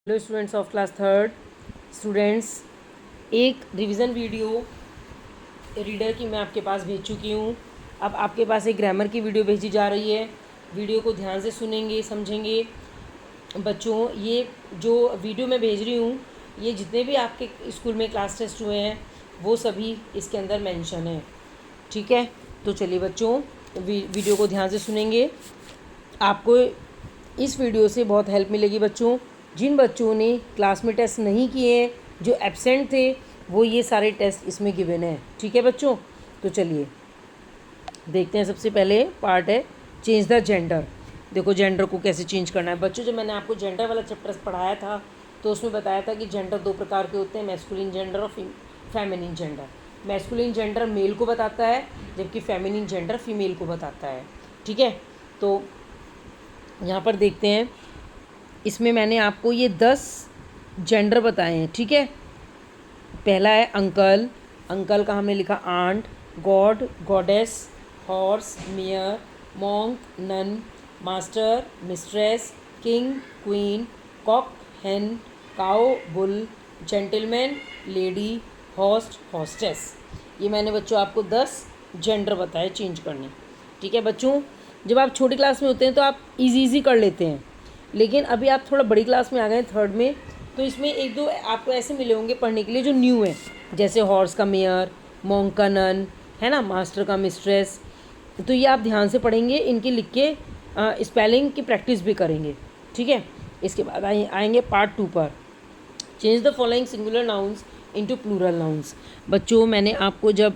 Hello students of class third. Students, एक revision video reader की मैं आपके पास भेज चुकी हूँ। अब आपके पास एक ग्रामर की वीडियो भेजी जा रही है। वीडियो को ध्यान से सुनेंगे, समझेंगे। बच्चों, ये जो वीडियो मैं भेज रही हूँ, ये जितने भी आपके स्कूल में क्लास टेस्ट हुए हैं वो सभी इसके अंदर मेंशन है। ठीक है, तो चलिए बच्चों, वीडियो को ध्यान से सुनेंगे। आपको इस वीडियो से बहुत हेल्प मिलेगी बच्चों। जिन बच्चों ने क्लास में टेस्ट नहीं किए हैं, जो एब्सेंट थे, वो ये सारे टेस्ट इसमें गिवन है। ठीक है बच्चों, तो चलिए देखते हैं। सबसे पहले पार्ट है चेंज द जेंडर। देखो जेंडर को कैसे चेंज करना है बच्चों। जब मैंने आपको जेंडर वाला चैप्टर पढ़ाया था तो उसमें बताया था कि जेंडर दो प्रकार के होते हैं, मैस्कुलिन जेंडर और feminine gender. Masculine gender male को बताता है, जबकि फेमिनिन जेंडर फीमेल को बताता है। ठीक है, तो यहाँ पर देखते हैं। इसमें मैंने आपको ये 10 जेंडर बताए हैं। ठीक है, पहला है अंकल। अंकल का हमने लिखा aunt, god, goddess, horse, mare, monk, nun, master, mistress, king, queen, cock, hen, cow, bull, gentleman, lady, host, hostess. ये मैंने बच्चों आपको 10 जेंडर बताए चेंज करने। ठीक है बच्चों, जब आप छोटी क्लास में होते हैं तो आप इजी कर लेते हैं, लेकिन अभी आप थोड़ा बड़ी क्लास में आ गए हैं, थर्ड में, तो इसमें एक दो आपको ऐसे मिले होंगे पढ़ने के लिए जो न्यू है, जैसे हॉर्स का मेयर, मॉन्क का नन, है ना, मास्टर का मिस्ट्रेस। तो ये आप ध्यान से पढ़ेंगे, इनकी लिख के स्पेलिंग की प्रैक्टिस भी करेंगे। ठीक है, इसके बाद आएंगे पार्ट 2 पर। Change the following singular nouns into plural nouns. बच्चों, मैंने आपको जब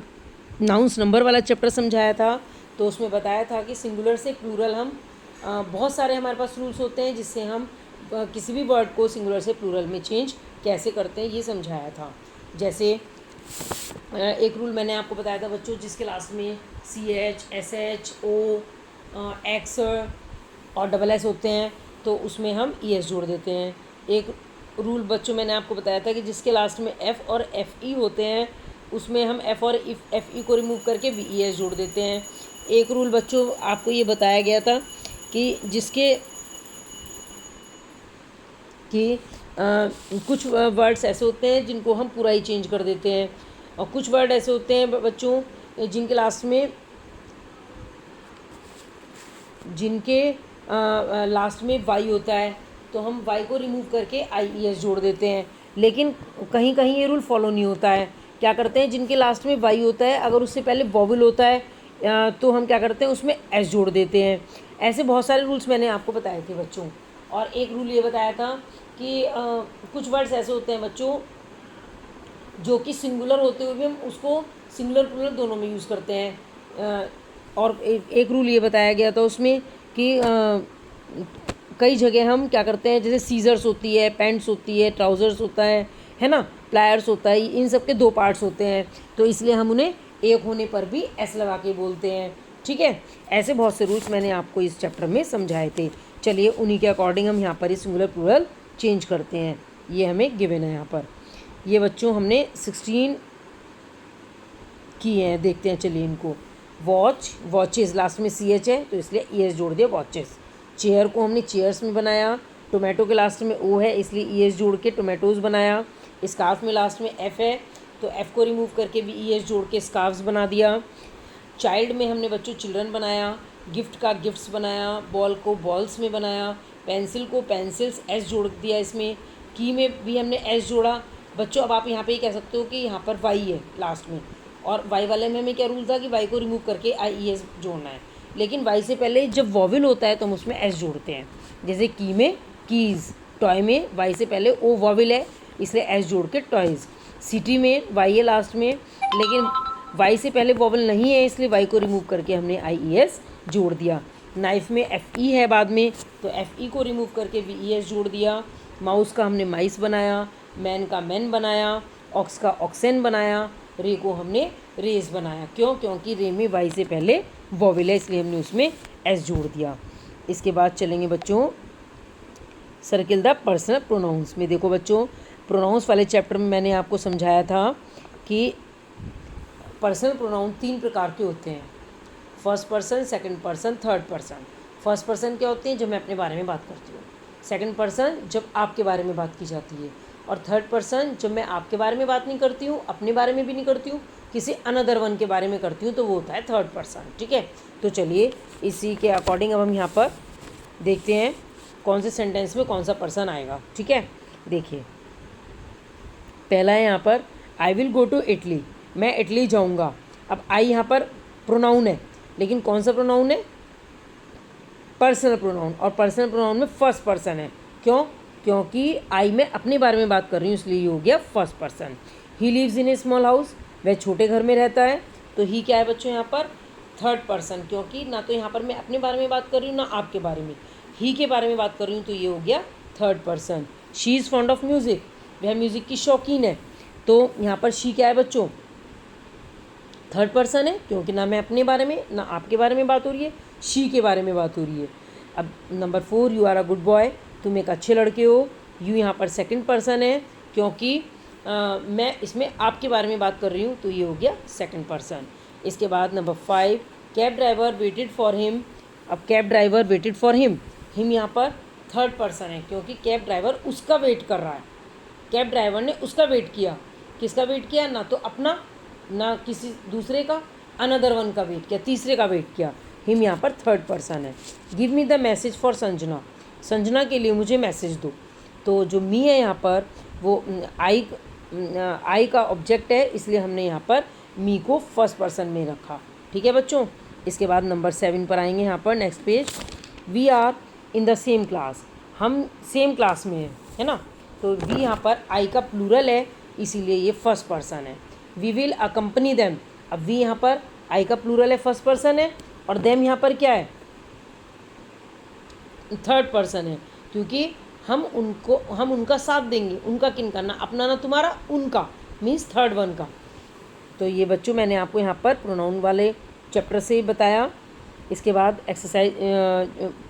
नाउन्स नंबर वाला चैप्टर समझाया था तो उसमें बताया था कि सिंगुलर से प्लूरल हम बहुत सारे हमारे पास रूल्स होते हैं जिससे हम किसी भी वर्ड को सिंगुलर से प्लूरल में चेंज कैसे करते हैं, ये समझाया था। जैसे एक रूल मैंने आपको बताया था बच्चों, जिसके लास्ट में CH, SH, O, X और SS होते हैं तो उसमें हम ES जोड़ देते हैं। एक रूल बच्चों मैंने आपको बताया था कि जिसके लास्ट में F और FE होते हैं उसमें हम F और FE को रिमूव करके VES जोड़ देते हैं। एक रूल बच्चों आपको ये बताया गया था कि जिसके कि कुछ वर्ड्स ऐसे होते हैं जिनको हम पूरा ही चेंज कर देते हैं, और कुछ वर्ड ऐसे होते हैं बच्चों जिनके लास्ट में वाई होता है तो हम वाई को रिमूव करके IES जोड़ देते हैं। लेकिन कहीं कहीं ये रूल फॉलो नहीं होता है। क्या करते हैं, जिनके लास्ट में वाई होता है अगर उससे पहले वॉवल होता है तो हम क्या करते हैं, उसमें S जोड़ देते हैं। ऐसे बहुत सारे रूल्स मैंने आपको बताए थे बच्चों। और एक रूल ये बताया था कि कुछ वर्ड्स ऐसे होते हैं बच्चों जो कि सिंगुलर होते हुए भी हम उसको सिंगुलर प्लूरल दोनों में यूज़ करते हैं। और एक रूल ये बताया गया था उसमें कि कई जगह हम क्या करते हैं, जैसे सीजर्स होती है, पैंट्स होती है, ट्राउज़र्स होता है ना, प्लायर्स होता है, इन सब के 2 पार्ट्स होते हैं तो इसलिए हम उन्हें एक होने पर भी S लगा के बोलते हैं। ठीक है, ऐसे बहुत से रूल्स मैंने आपको इस चैप्टर में समझाए थे। चलिए उन्हीं के अकॉर्डिंग हम यहाँ पर ही सिंगुलर प्लूरल चेंज करते हैं। ये हमें गिवन है यहाँ पर। ये बच्चों हमने 16 किए हैं, देखते हैं चलिए इनको। वॉच, वॉचेस, लास्ट में CH है तो इसलिए ES जोड़ दिया, वॉचेस। चेयर को हमने चेयर्स में बनाया, टोमेटो के लास्ट में O है इसलिए ES जोड़ के टोमेटोज़ बनाया। स्कार्फ में लास्ट में F है तो F को रिमूव करके भी ES जोड़ के स्कार्फ्स बना दिया। चाइल्ड में हमने बच्चों चिल्ड्रन बनाया, गिफ्ट का गिफ्ट्स बनाया, बॉल को बॉल्स में बनाया, पेंसिल को पेंसिल्स S जोड़ दिया इसमें। की में भी हमने S जोड़ा। बच्चों अब आप यहाँ पे ही कह सकते हो कि यहाँ पर Y है लास्ट में, और Y वाले में हमें क्या रूल था कि Y को रिमूव करके IES जोड़ना है, लेकिन Y से पहले जब वॉवल होता है तो हम उसमें S जोड़ते हैं। जैसे की में कीज़, टॉय में Y से पहले O वॉवल है इसलिए S जोड़ के टॉयज़। सिटी में Y है लास्ट में, लेकिन Y से पहले वॉवल नहीं है इसलिए Y को रिमूव करके हमने IES जोड़ दिया। नाइफ में FE है बाद में तो FE को रिमूव करके VES जोड़ दिया। माउस का हमने माइस बनाया, मैन का मैन बनाया, ऑक्स का ऑक्सेन बनाया, रे को हमने रेस बनाया। क्यों? क्योंकि रे में Y से पहले वॉवल है इसलिए हमने उसमें S जोड़ दिया। इसके बाद चलेंगे बच्चों सर्किल द पर्सनल प्रोनाउंस में। देखो बच्चों, प्रोनाउंस वाले चैप्टर में मैंने आपको समझाया था कि पर्सनल प्रोनाउन 3 प्रकार के होते हैं, first person, second person, third person. First person क्या होते हैं, जब मैं अपने बारे में बात करती हूँ। सेकंड पर्सन जब आपके बारे में बात की जाती है, और थर्ड पर्सन जब मैं आपके बारे में बात नहीं करती हूँ, अपने बारे में भी नहीं करती हूँ, किसी अनदर वन के बारे में करती हूँ, तो वो होता है थर्ड पर्सन। ठीक है, तो चलिए इसी के अकॉर्डिंग अब हम यहाँ पर देखते हैं कौन से सेंटेंस में कौन सा पर्सन आएगा। ठीक है, देखिए पहला है यहाँ पर I will go to Italy, मैं इटली जाऊँगा। अब आई यहाँ पर प्रोनाउन है, लेकिन कौन सा प्रोनाउन है? पर्सनल प्रोनाउन, और पर्सनल प्रोनाउन में फर्स्ट पर्सन है। क्यों? क्योंकि आई मैं अपने बारे में बात कर रही हूँ, इसलिए ये हो गया first person. He lives in a small house, वह छोटे घर में रहता है। तो ही क्या है बच्चों यहाँ पर? थर्ड पर्सन, क्योंकि ना तो यहाँ पर मैं अपने बारे में बात कर रही हूँ ना आपके बारे में, ही के बारे में बात कर रही हूँ, तो ये हो गया third person. She is fond of music, वह म्यूज़िक की शौकीन है। तो यहाँ पर शी क्या है बच्चों? थर्ड पर्सन है, क्योंकि ना मैं अपने बारे में ना आपके बारे में बात हो रही है, शी के बारे में बात हो रही है। अब number 4, you are a good boy, तुम एक अच्छे लड़के हो। यू यहाँ पर सेकंड पर्सन है, क्योंकि मैं इसमें आपके बारे में बात कर रही हूँ, तो ये हो गया सेकंड पर्सन। इसके बाद number 5, cab driver waited for him. अब cab driver waited for him, him यहाँ पर थर्ड पर्सन है, क्योंकि कैब ड्राइवर उसका वेट कर रहा है। कैब ड्राइवर ने उसका वेट किया। किसका वेट किया? ना तो अपना ना किसी दूसरे का, अनदर वन का वेट किया, तीसरे का वेट किया। हिम यहाँ पर थर्ड पर्सन है। Give me the message for Sanjana, Sanjana के लिए मुझे मैसेज दो। तो जो मी है यहाँ पर वो आई का ऑब्जेक्ट है, इसलिए हमने यहाँ पर मी को फर्स्ट पर्सन में रखा। ठीक है बच्चों, इसके बाद नंबर 7 पर आएंगे। यहाँ पर next page, we are in the same class, हम सेम क्लास में हैं, है ना। तो वी यहाँ पर आई का प्लूरल है, इसीलिए ये फर्स्ट पर्सन है। वी विल अकम्पनी देम, अब वी यहाँ पर आई का प्लूरल है, फर्स्ट पर्सन है, और देम यहाँ पर क्या है? थर्ड पर्सन है, क्योंकि हम उनका साथ देंगे। उनका किन का? ना अपना ना तुम्हारा, उनका मीन्स थर्ड वन का। तो ये बच्चों मैंने आपको यहाँ पर प्रोनाउन वाले चैप्टर से बताया। इसके बाद एक्सरसाइज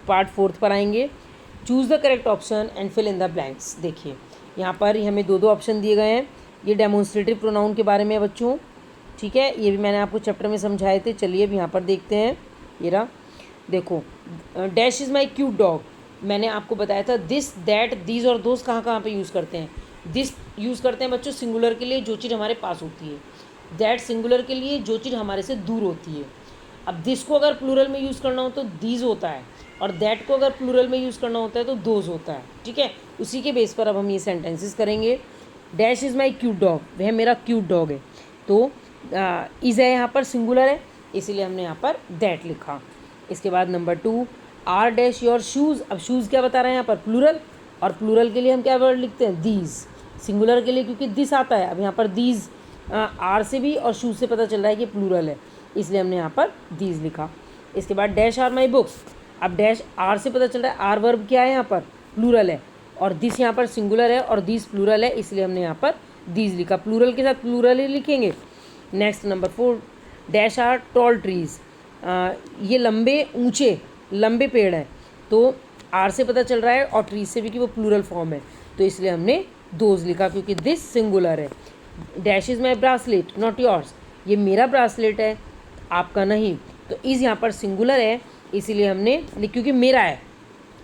पार्ट 4 पर आएंगे। Choose the correct option and fill in the blanks. देखिए यहाँ पर हमें 2 ऑप्शन दिए गए हैं। ये डेमोन्स्ट्रेटिव प्रोनाउन के बारे में है बच्चों। ठीक है, ये भी मैंने आपको चैप्टर में समझाए थे। चलिए अब यहाँ पर देखते हैं। ये रहा, देखो dash is my cute dog, मैंने आपको बताया था दिस दैट दीज और दोस्त कहाँ कहाँ पे यूज़ करते हैं। दिस यूज़ करते हैं बच्चों सिंगुलर के लिए, जो चीज़ हमारे पास होती है। दैट सिंगुलर के लिए, जो चीज़ हमारे से दूर होती है। अब दिस को अगर प्लूरल में यूज़ करना हो तो दीज होता है, और दैट को अगर प्लूरल में यूज़ करना होता है तो दोज होता है। ठीक है, उसी के बेस पर अब हम ये सेंटेंसेस करेंगे। Dash is my cute dog, वह मेरा क्यूट डॉग है। तो इज़ है यहाँ पर सिंगुलर है, इसीलिए हमने यहाँ पर दैट लिखा। इसके बाद number 2, are dash your shoes. अब शूज़ क्या बता रहे हैं यहाँ पर? प्लूरल, और प्लूरल के लिए हम क्या वर्ड लिखते हैं? दीज। सिंगुलर के लिए क्योंकि दिस आता है, अब यहाँ पर दीज आर से भी और शूज़ से पता चल रहा है कि प्लूरल है, इसलिए हमने यहाँ पर दीज लिखा। इसके बाद डैश आर माई बुक्स। अब डैश आर से पता चल रहा है आर वर्ब क्या है यहाँ पर? प्लूरल है, और दिस यहाँ पर सिंगुलर है और दिस प्लूरल है, इसलिए हमने यहाँ पर दीज लिखा। प्लूरल के साथ प्लूरल ही लिखेंगे। Next number 4, dash are tall trees. ये लंबे ऊंचे लंबे पेड़ हैं, तो आर से पता चल रहा है और ट्रीज से भी कि वो प्लूरल फॉर्म है, तो इसलिए हमने दोज लिखा, क्योंकि दिस सिंगुलर है। Dash is my bracelet not yours, ये मेरा ब्रासलेट है आपका नहीं, तो इज़ यहाँ पर सिंगुलर है, इसीलिए हमने क्योंकि मेरा है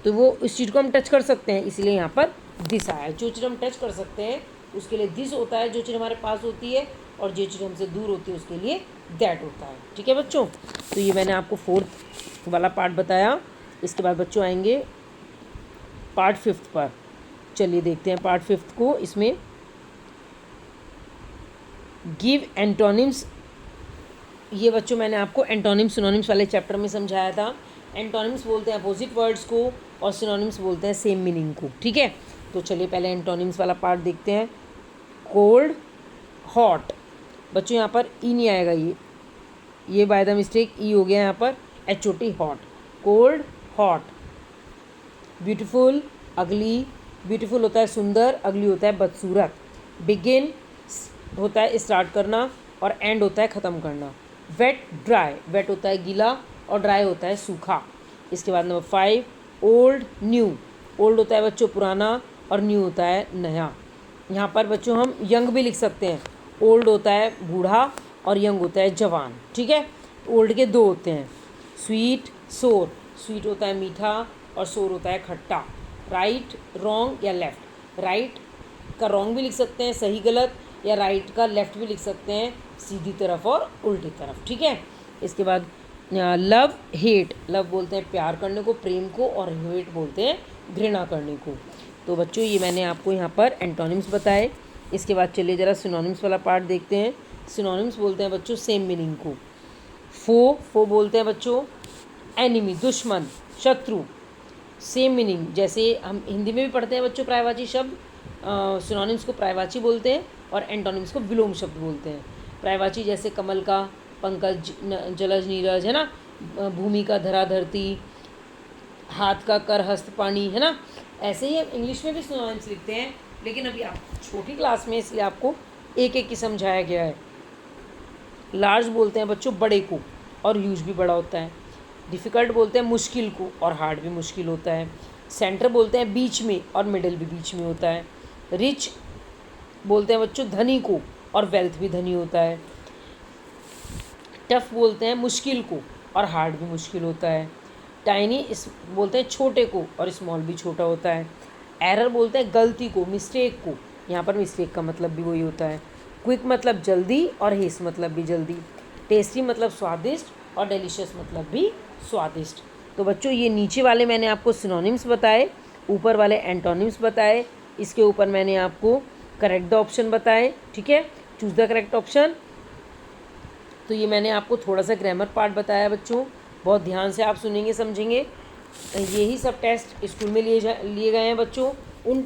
तो वो इस चीज़ को हम टच कर सकते हैं, इसीलिए यहाँ पर दिस आया है। जो चीज़ हम टच कर सकते हैं उसके लिए दिस होता है, जो चीज़ हमारे पास होती है, और जो चीज़ हमसे दूर होती है उसके लिए दैट होता है। ठीक है बच्चों, तो ये मैंने आपको 4th वाला पार्ट बताया। इसके बाद बच्चों आएंगे पार्ट 5 पर। चलिए देखते हैं पार्ट 5 को। इसमें गिव एंटोनिम्स, ये बच्चों मैंने आपको एंटोनिम्स सिनोनिम्स वाले चैप्टर में समझाया था। एंटोनिम्स बोलते हैं अपोजिट वर्ड्स को, और सिनोनिम्स बोलते हैं सेम मीनिंग को। ठीक है, तो चलिए पहले एंटोनिम्स वाला पार्ट देखते हैं। Cold, hot. बच्चों यहाँ पर ई नहीं आएगा, ये बाय द मिस्टेक ई हो गया यहाँ पर, HOT hot. Cold, hot. Beautiful, अगली। ब्यूटीफुल होता है सुंदर, अगली होता है बदसूरत। बिगिन होता है स्टार्ट करना, और एंड होता है ख़त्म करना। Wait, dry. वेट होता है गीला, और ड्राई होता है सूखा। इसके बाद नंबर 5, ओल्ड, न्यू। ओल्ड होता है बच्चों पुराना, और न्यू होता है नया। यहाँ पर बच्चों हम यंग भी लिख सकते हैं। ओल्ड होता है बूढ़ा, और यंग होता है जवान। ठीक है, ओल्ड के 2 होते हैं, स्वीट, सोर। स्वीट होता है मीठा, और सोर होता है खट्टा। राइट, रॉन्ग या लेफ़्ट। राइट का रॉन्ग भी लिख सकते हैं, सही गलत, या राइट का लेफ़्ट भी लिख सकते हैं, सीधी तरफ और उल्टी तरफ। ठीक है। इसके बाद लव हेट, लव बोलते हैं प्यार करने को, प्रेम को, और हेट बोलते हैं घृणा करने को। तो बच्चों ये मैंने आपको यहाँ पर एंटोनिम्स बताए। इसके बाद चलिए ज़रा सिनोनिम्स वाला पार्ट देखते हैं। सिनोनिम्स बोलते हैं बच्चों सेम मीनिंग को। फो बोलते हैं बच्चों एनिमी, दुश्मन, शत्रु। सेम मीनिंग, जैसे हम हिंदी में भी पढ़ते हैं बच्चों पर्यायवाची शब्द, सिनोनिम्स को पर्यायवाची बोलते हैं और एंटोनिम्स को विलोम शब्द बोलते हैं। पर्यायवाची जैसे कमल का, पंकज, जलज, नीरज, है ना, भूमि का, धरा, धरती, हाथ का, कर, हस्त, पानी, है ना। ऐसे ही हम इंग्लिश में भी सिनोनिम्स लिखते हैं, लेकिन अभी आप छोटी क्लास में, इसलिए आपको एक एक की समझाया गया है। लार्ज बोलते हैं बच्चों बड़े को, और ह्यूज भी बड़ा होता है। डिफ़िकल्ट बोलते हैं मुश्किल को, और हार्ड भी मुश्किल होता है। सेंटर बोलते हैं बीच में, और मिडिल भी बीच में होता है। रिच बोलते हैं बच्चों धनी को, और वेल्थ भी धनी होता है। टफ बोलते हैं मुश्किल को, और हार्ड भी मुश्किल होता है। टाइनी इस बोलते हैं छोटे को, और स्मॉल भी छोटा होता है। एरर बोलते हैं गलती को, मिस्टेक को, यहाँ पर मिस्टेक का मतलब भी वही होता है। क्विक मतलब जल्दी, और हेस्ट मतलब भी जल्दी। टेस्टी मतलब स्वादिष्ट, और डिलीशियस मतलब भी स्वादिष्ट। तो बच्चों ये नीचे वाले मैंने आपको सिनोनिम्स बताए, ऊपर वाले एंटोनिम्स बताए, इसके ऊपर मैंने आपको करेक्ट द ऑप्शन बताए। ठीक है, चूज़ द करेक्ट ऑप्शन। तो ये मैंने आपको थोड़ा सा ग्रामर पार्ट बताया बच्चों, बहुत ध्यान से आप सुनेंगे समझेंगे। यही सब टेस्ट स्कूल में लिए गए हैं बच्चों। उन